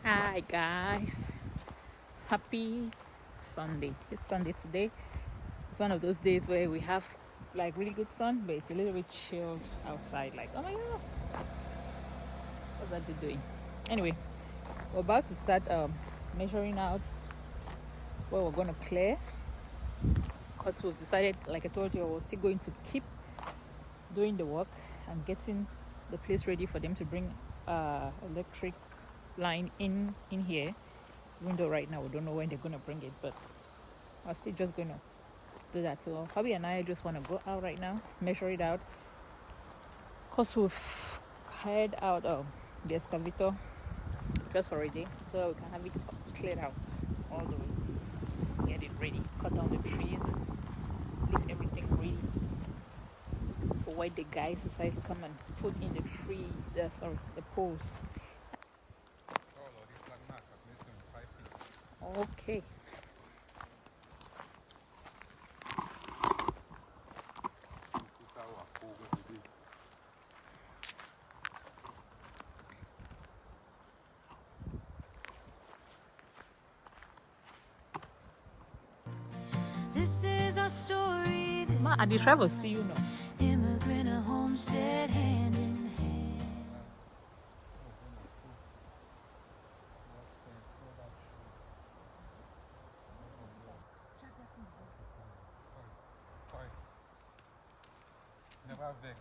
Hi guys, happy Sunday. It's Sunday today. It's one of those days where we have like really good sun, but it's a little bit chilled outside. Like, oh my god, what's that dude doing? Anyway, we're about to start measuring out what we're gonna clear because we've decided, like I told you, we're still going to keep doing the work and getting the place ready for them to bring electric line in here, even though right now we don't know when they're gonna bring it, but we're still just gonna do that. So Fabi and I just want to go out right now, measure it out, because we've hired out the excavator just for a day, so we can have it cleared out all the way, get it ready, cut down the trees, and leave everything ready for when the guys decide to come and put in the tree, the poles. Okay. This is our story. Ma, and the travel see you now. Immigrant, a homestead, hand in hand. Never vex.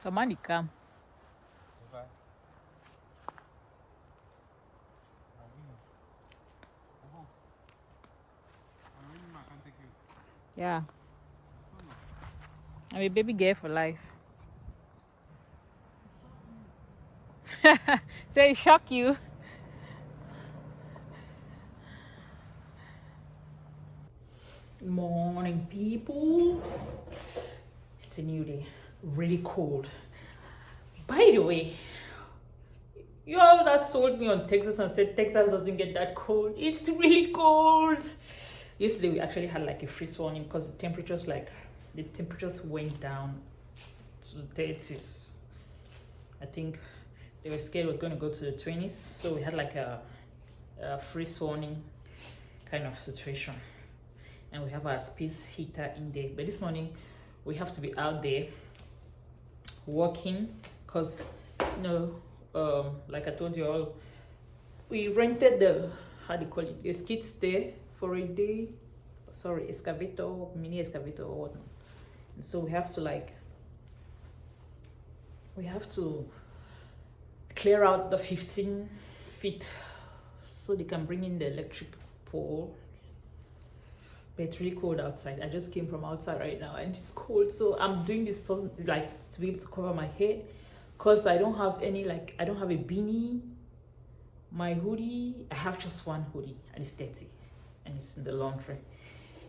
Somebody come. Yeah. I'm a baby girl for life. So it shock you. Good morning, people. It's a new day. Really cold. By the way, you all that sold me on Texas and said Texas doesn't get that cold. It's really cold. Yesterday we actually had like a freeze warning because the temperatures went down to the 30s. I think they were scared it was going to go to the 20s, so we had like a freeze warning kind of situation, and we have our space heater in there. But this morning we have to be out there working because like I told you all, we rented the the skid steer for a day, excavator, mini excavator or whatnot. And so we have to clear out the 15 feet so they can bring in the electric pole. But it's really cold outside. I just came from outside right now and it's cold, so I'm doing this so like to be able to cover my head, because I don't have a beanie. My hoodie, I have just one hoodie and it's dirty and it's in the laundry,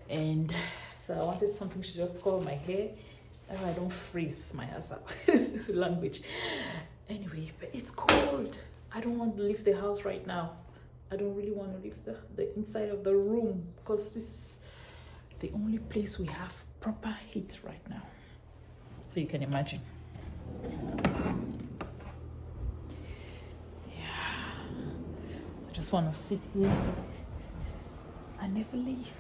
and so I wanted something to just cover my hair and I don't freeze my ass out. This is language. Anyway, but it's cold. I don't want to leave the house right now. I don't really want to leave the inside of the room because this is the only place we have proper heat right now. So you can imagine. Yeah. I just want to sit here and never leave.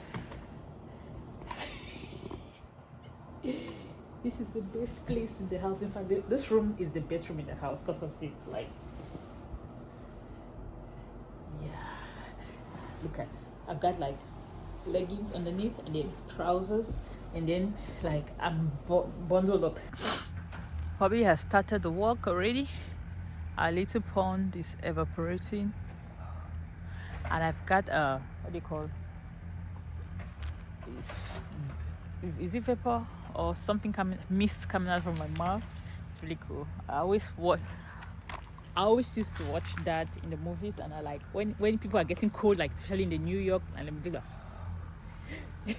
This is the best place in the house. In fact, this room is the best room in the house because of this. Like, yeah. Look at, I've got like leggings underneath and then trousers, and then like I'm bundled up. Bobby has started the walk already. Our little pond is evaporating, and I've got what do you call is it vapor or something mist coming out from my mouth. It's really cool. I always used to watch that in the movies, and I like when people are getting cold, like especially in the New York, and let me do that.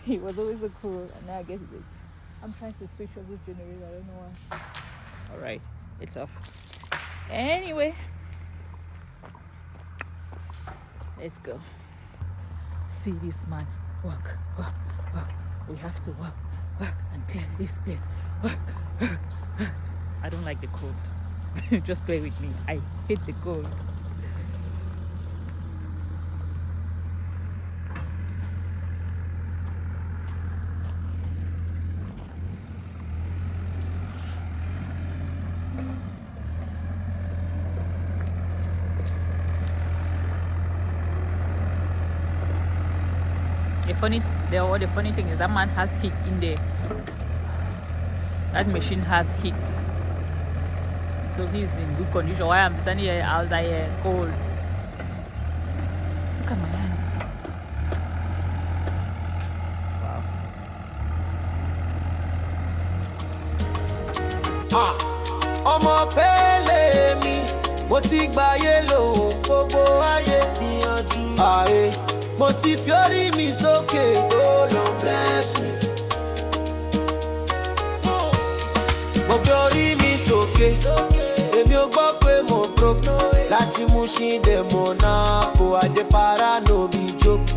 It was always so cool, and now I guess I'm trying to switch off this generator. I don't know why. All right, it's off. Anyway, let's go. See this man walk. We have to walk and clear this place. I don't like the cold. Just play with me. I hate the cold. The funny thing is that man has heat in there. That machine has heat. So he's in good condition. Why I'm standing here outside here cold. Look at my hands. Wow. Ọmọ pẹ́lẹ́ mi, mo ti gbáyé lò gbogbo ayé gbìyànjú. Mo ti fi orí mi sókè, oh Lord bless me. Mo fi orí mi sókè, èmi ò gbọ́ pé mo broke. Láti Mushin dé Monaco, Adepara no be joke.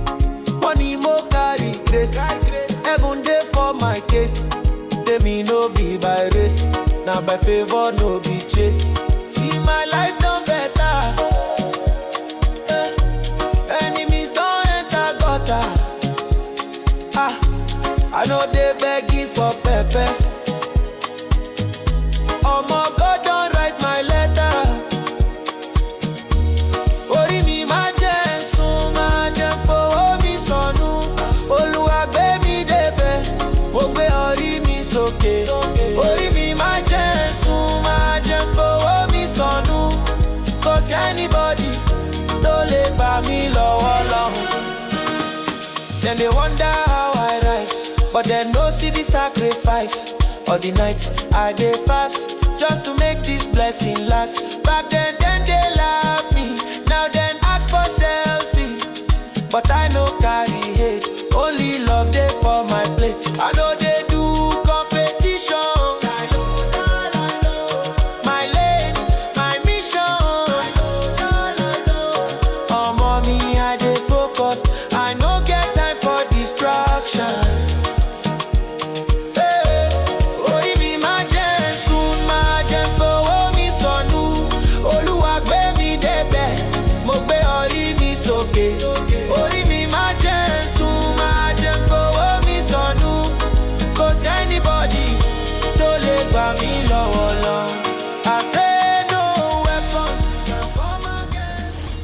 Money mo carry grace, heaven dey for my case. Dey no be by race, na by favor no be chase. See my life done better. I know they begging for pepper. Oh my God, don't write my letter. Orí mi máa jẹ́ sùn, máa jẹ́ fowó mi sọnù. Olúwa gbé mi débẹ̀, mo gbé orí mi sókè. Orí mi máa jẹ́ sùn, máa jẹ́ fowó mi sọnù. Kò sí anybody tó lè gbà mí lọ́wọ́ lọ́hùn. Then they wonder how I rise, but dem no see the sacrifice. All the nights I dey fast, just to make this blessing last. Back then they laugh me, now dem ask for selfie. But I no carry hate, only love dey for my plate. I no dey do competition. My lane, my mission. Oh mommy, I dey focus, I no get time for distraction. Orí mi máa jẹ́ sùn, máa jẹ́ fowó mi sọnù. Kò sí anybody tó lè gbà mí lọ́wọ́ lọ. I say no weapon can form against me.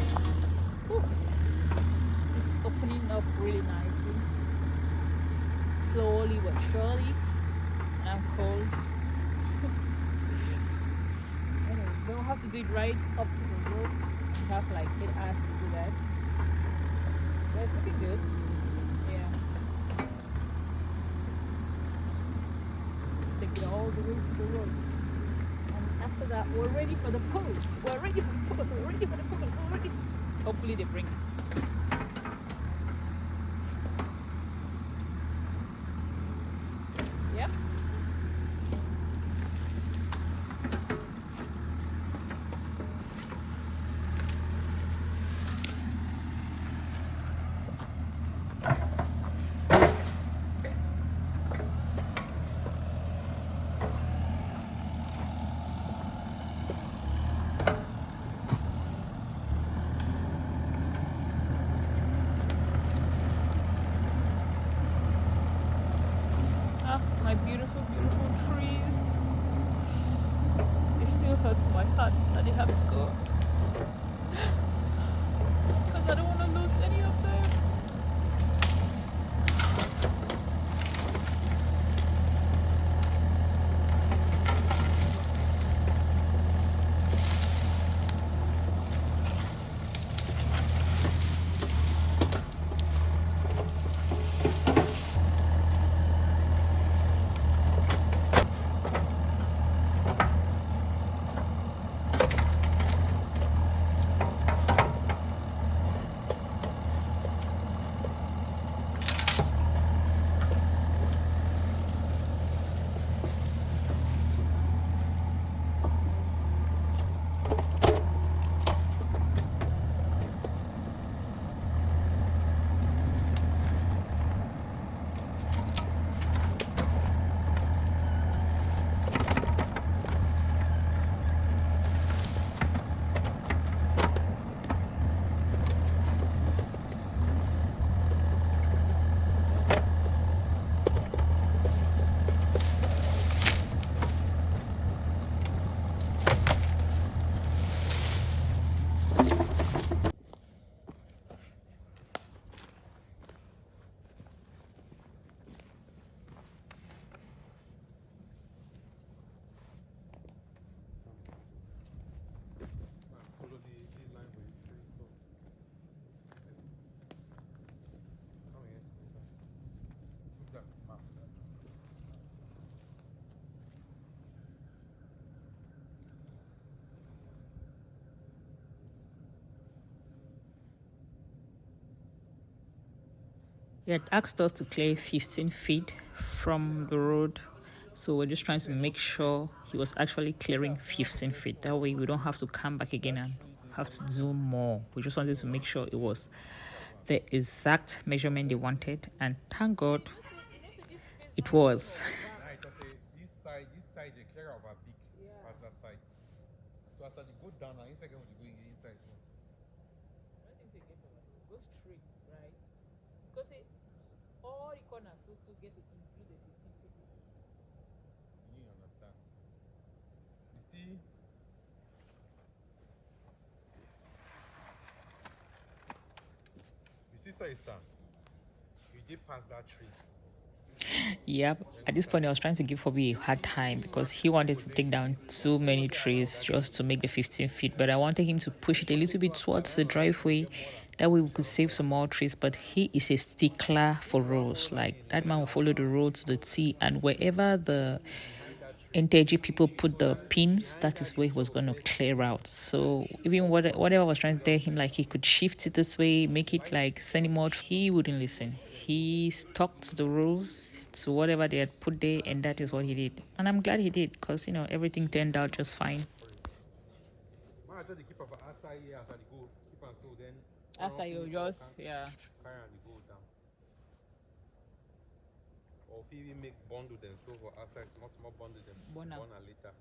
It's opening up really nicely. Slowly but surely. And I'm cold. Anyway, don't have to do it right up to the road. You have like 8 hours to do that. But it's looking good. Yeah. Let's take it all the way to the road. And after that, we're ready for the post. We're ready for the post. We're ready for the post. We're ready. Hopefully they bring it. Yep. My beautiful, beautiful trees. It still hurts my heart that they have to go. Because I don't want to lose any of them. He had asked us to clear 15 feet from the road. So we're just trying to make sure he was actually clearing 15 feet. That way we don't have to come back again and have to do more. We just wanted to make sure it was the exact measurement they wanted. And thank God it was. This side they clear of a big as that side. So as I go down now, inside when you go inside. I think they get go straight, right? Because all the corners so to get to include the 15 feet. You understand? You see, sister, you did pass that tree. Yep. At this point, I was trying to give Hobby a hard time because he wanted to take down too many trees just to make the 15 feet. But I wanted him to push it a little bit towards the driveway. That way we could save some more trees. But he is a stickler for roads. Like, that man will follow the road to the T. And wherever the NTG people put the pins, that is where he was going to clear out. So even whatever I was trying to tell him, like he could shift it this way, make it like send him out, he wouldn't listen. He stuck to the rules, to whatever they had put there, and that is what he did. And I'm glad he did, because everything turned out just fine. After you just Or if you make bundle them, so for outside small bundle them, one later.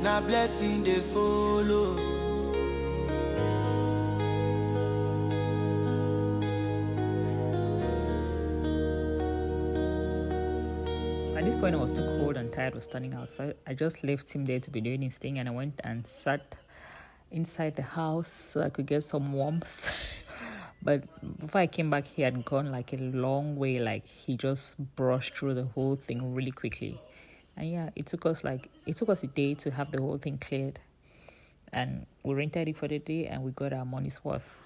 Na blessing they follow. At this point, I was too cold and tired of standing outside. I just left him there to be doing his thing, and I went and sat inside the house so I could get some warmth. But before I came back, he had gone like a long way. Like, he just brushed through the whole thing really quickly. And yeah, it took us a day to have the whole thing cleared. And we rented it for the day and we got our money's worth.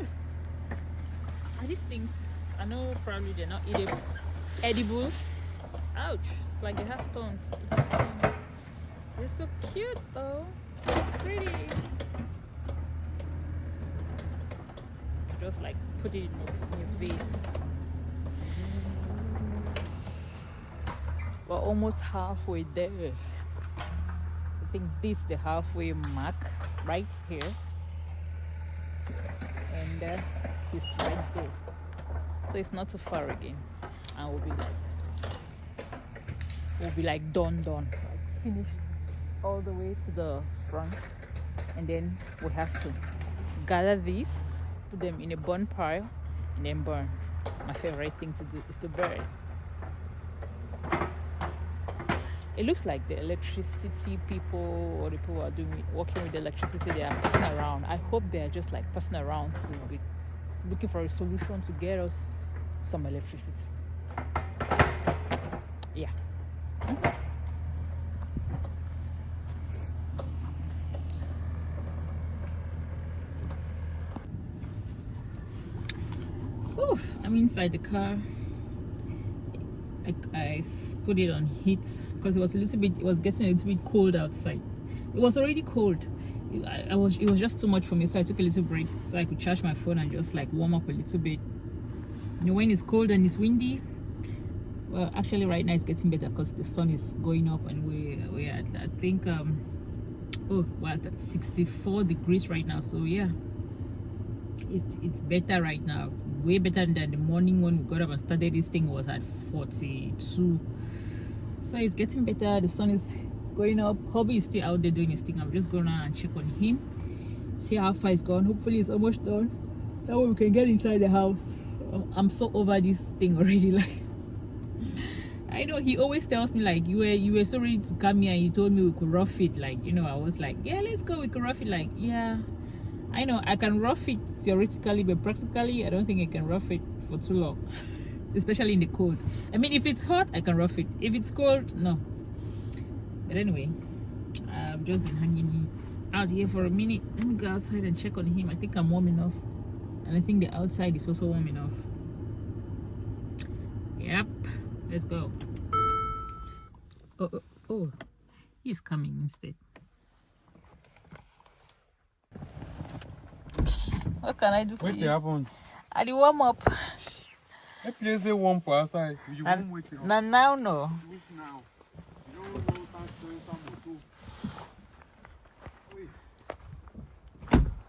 Are these things? I know probably they're not edible. Ouch! It's like they have thorns. They're so cute though. Pretty. Just like put it in your face. We're almost halfway there. I think this is the halfway mark right here, and it's right there. So it's not too far again, and we'll be like done, like finished all the way to the front, and then we have to gather these, put them in a burn pile, and then burn. My favorite thing to do is to burn. It looks like the electricity people or the people who are working with the electricity, they are passing around. I hope they are just like passing around to be looking for a solution to get us some electricity. Yeah. Oof, I'm inside the car. I put it on heat because it was getting a little bit cold outside. It was already cold. It was just too much for me, so I took a little break so I could charge my phone and just like warm up a little bit. You know, when it's cold and it's windy, well, actually right now it's getting better because the sun is going up, and we're at, I think we're at 64 degrees right now. So yeah, it's better right now, way better than the morning when we got up and started. This thing was at 42, so it's getting better. The sun is going up. Hobby is still out there doing his thing. I'm just going around and check on him, see how far it's gone. Hopefully it's almost done, that way we can get inside the house. I'm so over this thing already. Like, I know he always tells me like, you were so ready to come here and you told me we could rough it. Like, you know, I was like, yeah, let's go, we could rough it. Like, yeah, I know I can rough it theoretically, but practically I don't think I can rough it for too long, especially in the cold. I mean, if it's hot I can rough it, if it's cold, no. But anyway, I've just been hanging out here for a minute. Let me go outside and check on him. I think I'm warm enough, and I think the outside is also warm enough. Yep, let's go. Oh, he's coming instead. What can I do for you? What's happened? I did warm up. That place is warm for outside. You won't wait till Now, no. now. You don't know how to some motor.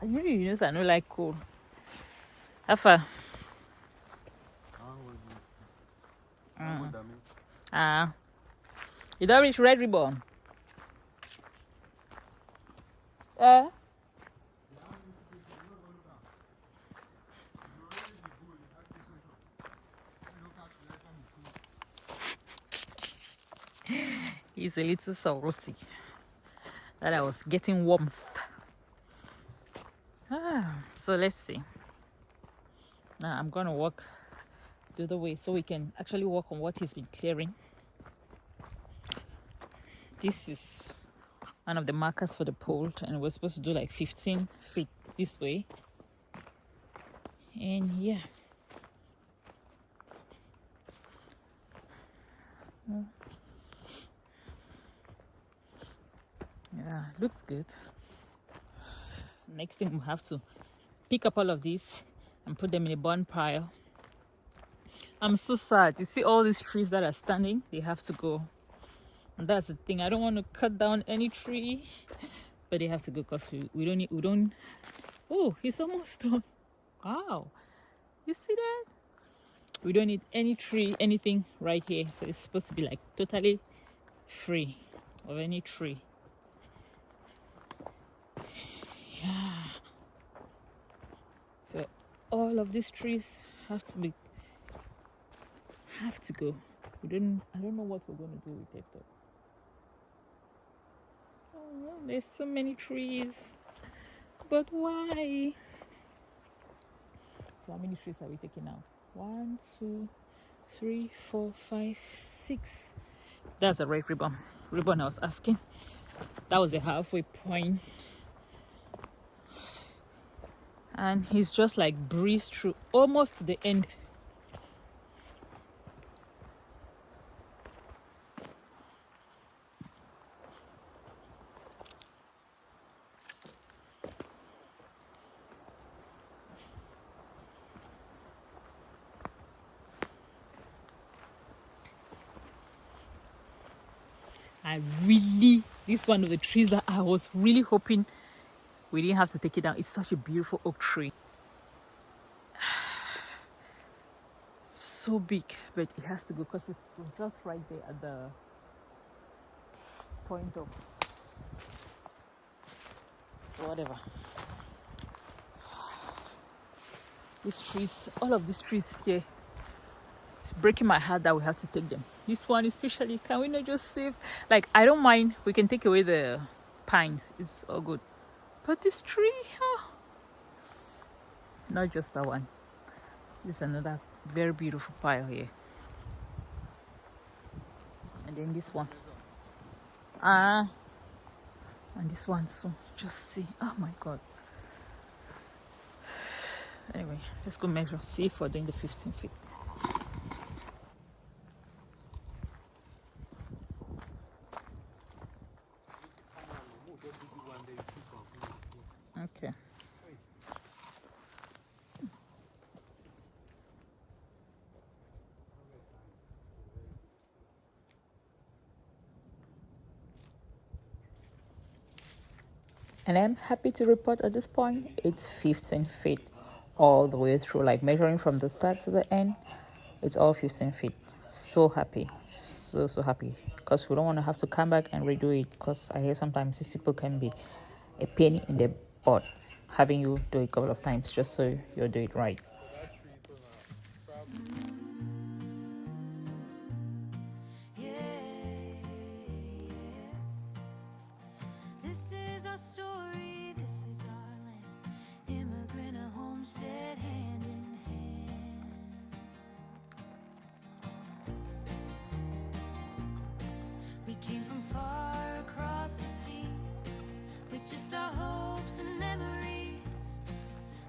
I know I don't like cold. Afa. You don't reach Red Ribbon. He's a little salty that I was getting warmth. So let's see. Now I'm gonna walk the other way so we can actually walk on what he's been clearing. This is one of the markers for the pole, and we're supposed to do like 15 feet this way. And yeah, looks good. Next thing, we have to pick up all of these and put them in a burn pile. I'm so sad. You see all these trees that are standing, they have to go. And that's the thing. I don't want to cut down any tree, but they have to go because we don't. Oh, he's almost done. Wow, you see that? We don't need any tree, anything right here. So it's supposed to be like totally free of any tree. Yeah. So all of these trees have to go. I don't know what we're going to do with it though. Oh, there's so many trees, but why? So how many trees are we taking out? 1, 2, 3, 4, 5, 6. That's a red ribbon I was asking. That was a halfway point. and he's just like breezed through almost to the end. This one of the trees that I was really hoping we didn't have to take it down. It's such a beautiful oak tree. So big, but it has to go because it's just right there at the point of whatever. These trees, all of these trees here, it's breaking my heart that we have to take them. This one especially, can we not just save? Like, I don't mind, we can take away the pines, it's all good. But this tree, oh, not just that one. This is another very beautiful pile here. And then this one. And this one, so just see. Oh my God. Anyway, let's go measure, see if we're doing the 15 feet. Okay. And I'm happy to report at this point, it's 15 feet all the way through, like measuring from the start to the end, it's all 15 feet. So happy, so happy, because we don't want to have to come back and redo it, because I hear sometimes these people can be a pain in the butt, having you do it a couple of times just so you'll do it right. This is our story, this is our land. Immigrant, a homestead, hand in hand. We came from far across the sea with just our hopes and memories.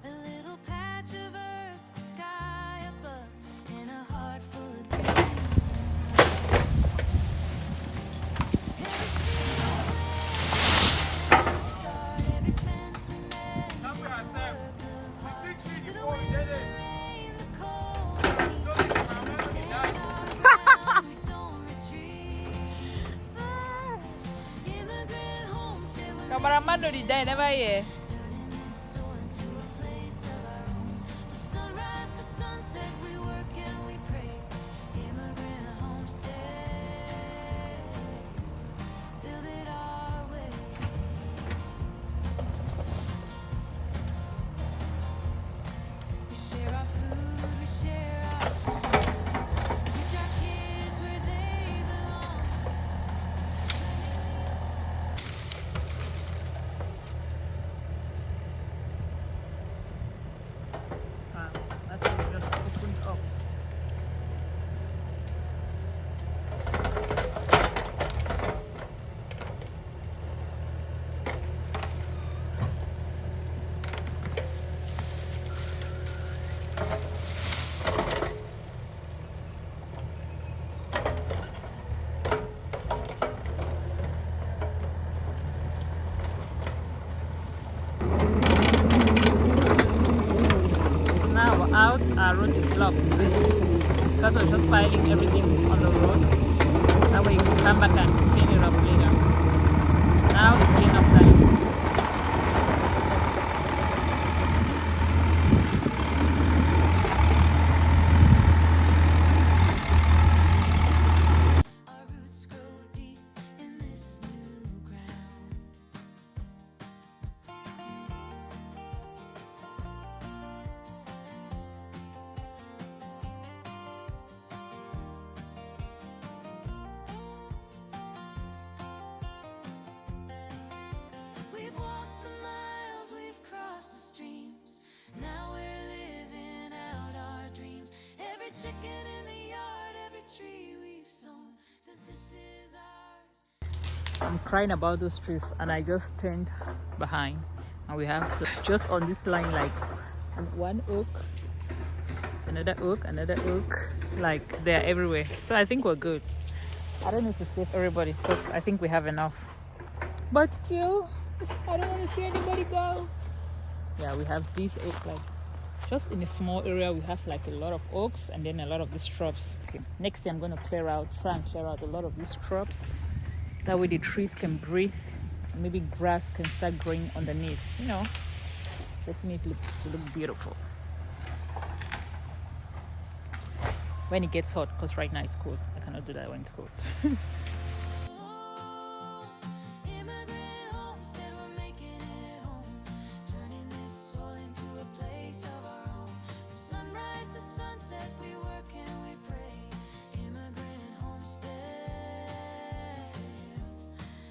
A little patch of earth, the sky above, and a heart full of dreams. Every fence we met, Help yourself. We see tree through the before we wind, did the it. rain, the cold. Don't think about it, we die. We don't retreat. Immigrant homestead, we're Cameraman no die, never hear. turning this soul into a place of our own. From sunrise to sunset, we work and we pray. Immigrant homestead, build it our way. We share our food, we share our song. Teach our kids where they belong. That is just opened up. Now we're out, our road is blocked because we're just piling everything on the road. That way you can come back and clean it up later. Now it's clean up time. Our roots grow deep in this new ground. We've walked the miles, we've crossed the streams. Now we're living out our dreams. Every chicken in the yard, every tree we've sown says this is ours. I'm crying about those trees and I just turned behind And we have just on this line like one oak, another oak, like they're everywhere. So I think we're good. I don't need to save everybody because I think we have enough. But still, I don't want to see anybody go. Yeah, we have these oak, like just in a small area we have like a lot of oaks and then a lot of these shrubs. Okay, next year I'm going to try and clear out a lot of these shrubs. That way the trees can breathe and maybe grass can start growing underneath, you know, letting it look beautiful when it gets hot, because right now it's cold. I cannot do that when it's cold. Immigrant homestead, we're making it home, turning this soil into a place of our own. From sunrise to sunset, we work and we pray. Immigrant homestead,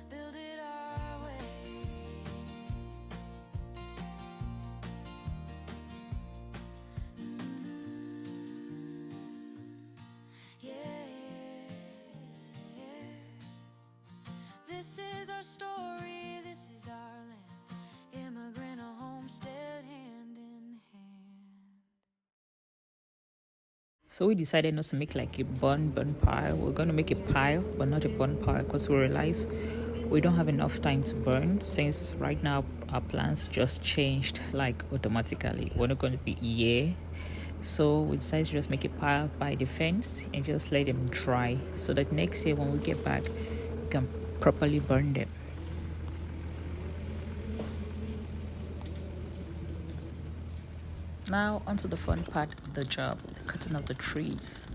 build it our way. Yeah. This is our story, this is our land. Immigrant, a homestead, hand in hand. So we decided not to make like a bun pile. We're going to make a pile, but not a bun pile, because we realize we don't have enough time to burn, since right now our plans just changed like automatically. We're not going to be here. So we decided to just make a pile by the fence and just let them dry, so that next year when we get back we can properly burn them. Now onto the fun part of the job, the cutting of the trees.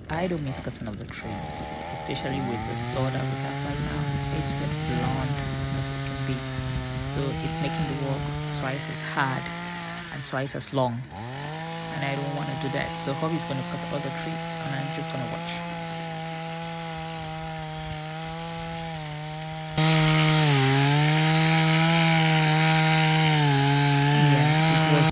I don't miss cutting of the trees, especially with the saw that we have right now. It's a blonde as it can be, so it's making the work twice as hard and twice as long, and I don't want to do that. So Hobby's going to cut all the trees and I'm just going to watch.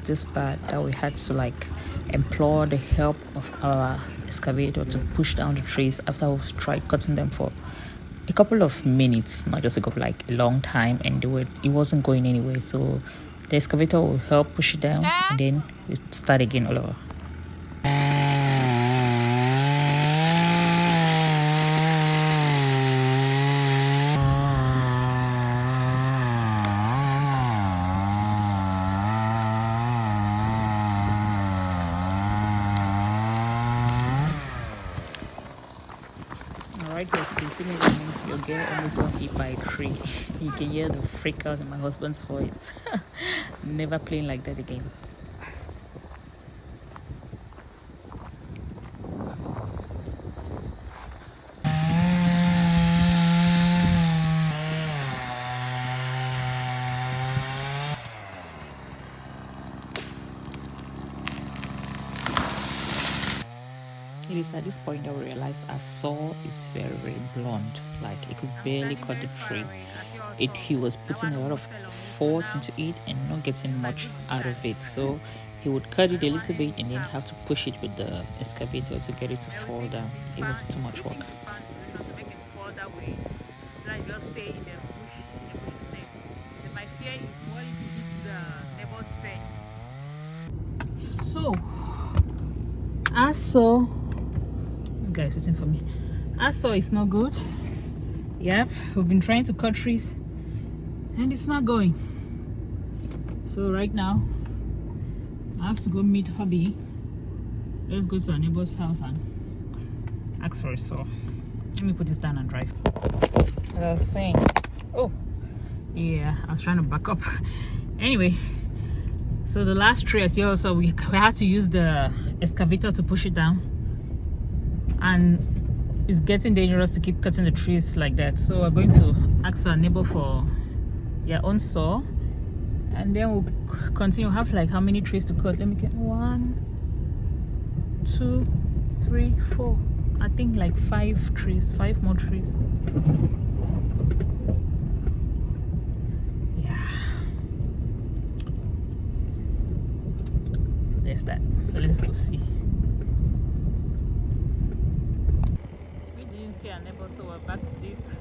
This bad that we had to like implore the help of our excavator to push down the trees after we've tried cutting them for a couple of minutes, not just a couple, like a long time, and it wasn't going anywhere. So the excavator will help push it down and then we start again all over. Alright guys, you can see me running. Your girl almost got hit by a tree. You can hear the freak out in my husband's voice. Never playing like that again. It is at this point that we realized our saw is very, very blunt. Like it could barely cut the tree. He was putting a lot of force into it and not getting much out of it. So he would cut it a little bit and then have to push it with the excavator to get it to fall down. It was too much work. So our saw, this guy is waiting for me. Our saw is not good. Yep, we've been trying to cut trees and it's not going. So right now I have to go meet hubby. Let's go to our neighbor's house and ask for a saw. Let me put this down and drive. As I was saying, oh yeah, I was trying to back up. Anyway, so the last tree, as you all saw, we had to use the excavator to push it down, and it's getting dangerous to keep cutting the trees like that. So we're going to ask our neighbor for their own saw, and then we'll continue. Have like how many trees to cut? Let me get 1, 2, 3, 4. I think like 5 trees, 5 more trees. Yeah. So there's that. So let's go see. We didn't see our neighbor, so we're back to this.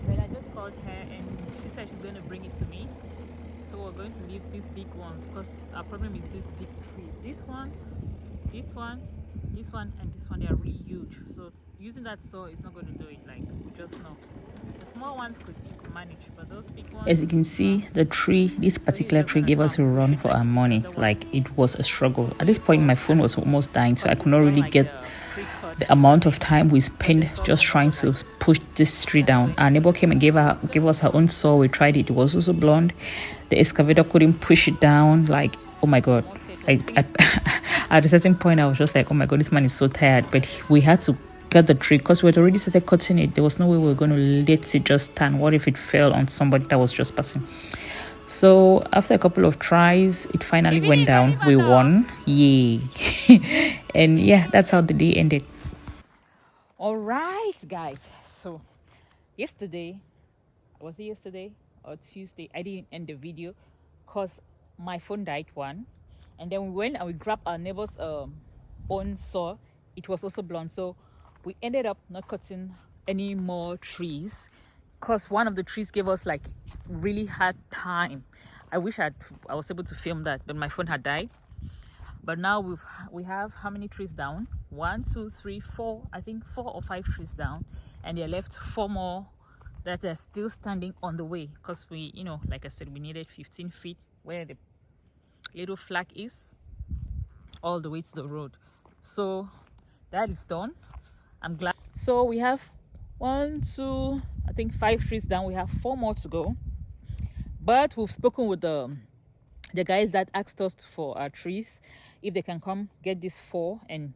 But I just called her and she said she's going to bring it to me. So we're going to leave these big ones because our problem is these big trees. This one, this one, this one, and this one, they are really huge. So using that saw is not going to do it. Like, we just know the small ones you could manage, but those big ones, as you can see, the tree, this particular tree, gave us a run for our money. Like, it was a struggle. At this point, my phone was almost dying, so I could not really get the amount of time we spent just trying to push this tree down. Our neighbor came and gave us her own saw. We tried it. It was also blonde. The excavator couldn't push it down. Like, oh my god. At a certain point, I was just like, oh my god, this man is so tired. But we had to cut the tree because we had already started cutting it. There was no way we were going to let it just stand. What if it fell on somebody that was just passing? So after a couple of tries, it finally went down. We won. Yay. And yeah, that's how the day ended. all right, guys. So yesterday, was it yesterday or Tuesday? I didn't end the video because my phone died one, and then we went and we grabbed our neighbor's own saw. It was also blunt, so we ended up not cutting any more trees because one of the trees gave us like really hard time. I wish I was able to film that, but my phone had died. But now we have how many trees down? 1, 2, 3, 4. I think 4 or 5 trees down, and there are left 4 more that are still standing on the way because we, you know, like I said, we needed 15 feet where the little flag is all the way to the road. So that is done. I'm glad. So we have 1, 2, I think 5 trees down. We have 4 more to go, but we've spoken with the guys that asked us for our trees if they can come get these 4 and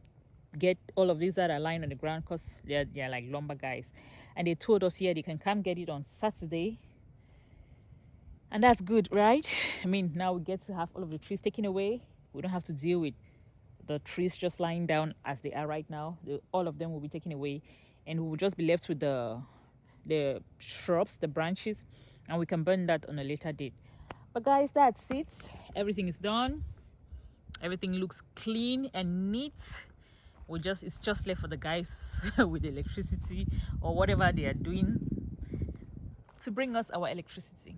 get all of these that are lying on the ground because they're like lumber guys, and they told us they can come get it on Saturday, and that's good, right? I mean, now we get to have all of the trees taken away. We don't have to deal with the trees just lying down as they are right now. All of them will be taken away, and we will just be left with the shrubs, the branches, and we can burn that on a later date. But guys, that's it. Everything is done. Everything looks clean and neat. It's just left for the guys with the electricity or whatever they are doing to bring us our electricity.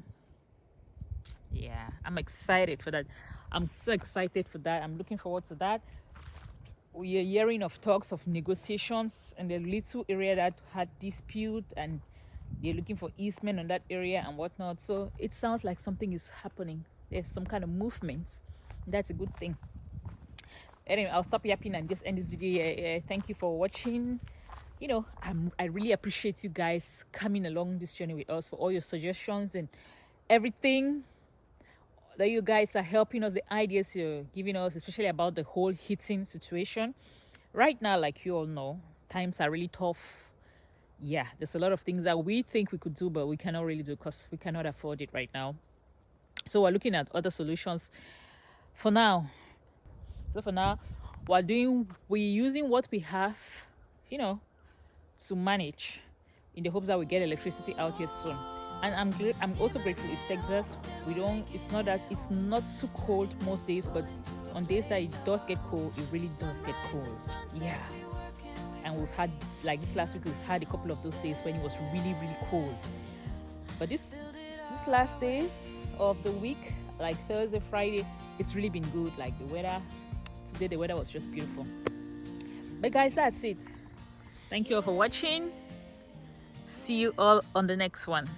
Yeah, I'm excited for that. I'm so excited for that. I'm looking forward to that. We are hearing of talks of negotiations in the little area that had dispute, and they're looking for easement on that area and whatnot. So it sounds like something is happening. There's some kind of movement. That's a good thing. Anyway, I'll stop yapping and just end this video here. Thank you for watching. You know, I really appreciate you guys coming along this journey with us, for all your suggestions and everything that you guys are helping us, the ideas you're giving us, especially about the whole heating situation. Right now, like you all know, times are really tough. Yeah, there's a lot of things that we think we could do, but we cannot really do because we cannot afford it right now. So we're looking at other solutions for now. So for now, we're using what we have, you know, to manage, in the hopes that we get electricity out here soon. And I'm also grateful it's Texas. It's not too cold most days, but on days that it does get cold, it really does get cold. Yeah. And we've had, like this last week, we've had a couple of those days when it was really, really cold. But this last days of the week, like Thursday, Friday, it's really been good. Like the weather, today the weather was just beautiful. But guys, that's it. Thank you all for watching. See you all on the next one.